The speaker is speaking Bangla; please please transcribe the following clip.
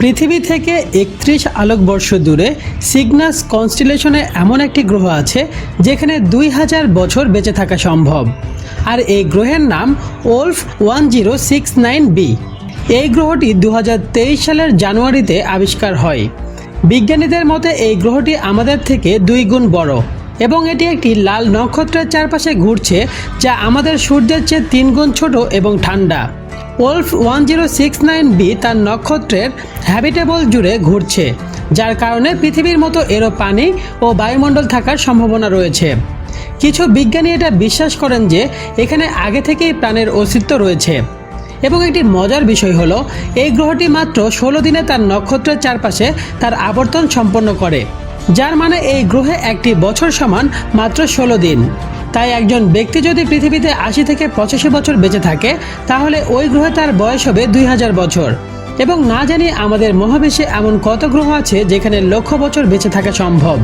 পৃথিবী থেকে ৩১ আলোকবর্ষ দূরে সিগনাস কনস্টিলেশনে এমন একটি গ্রহ আছে যেখানে ২০০০ বছর বেঁচে থাকা সম্ভব। আর এই গ্রহের নাম ওলফ 1069b। এই গ্রহটি ২০২৩ সালের জানুয়ারিতে আবিষ্কার হয়। বিজ্ঞানীদের মতে এই গ্রহটি আমাদের থেকে ২ গুণ বড় এবং এটি একটি লাল নক্ষত্রের চারপাশে ঘুরছে, যা আমাদের সূর্যের চেয়ে ৩ গুণ ছোট এবং ঠান্ডা। ওলফ 1069b তার নক্ষত্রের হ্যাবিটেবল জুড়ে ঘুরছে, যার কারণে পৃথিবীর মতো এরও পানি ও বায়ুমণ্ডল থাকার সম্ভাবনা রয়েছে। কিছু বিজ্ঞানী এটা বিশ্বাস করেন যে এখানে আগে থেকেই প্রাণের অস্তিত্ব রয়েছে। এবং একটি মজার বিষয় হলো, এই গ্রহটি মাত্র ১৬ দিনে তার নক্ষত্রের চারপাশে তার আবর্তন সম্পন্ন করে, যার মানে এই গ্রহে একটি বছর সমান মাত্র ১৬ দিন। তাই একজন ব্যক্তি যদি পৃথিবীতে ৮০ থেকে ৮৫ বছর বেঁচে থাকে, তাহলে ওই গ্রহে তার বয়স হবে ২০০০ বছর। এবং না জানি আমাদের মহাবিশ্বে এমন কত গ্রহ আছে যেখানে লক্ষ বছর বেঁচে থাকা সম্ভব।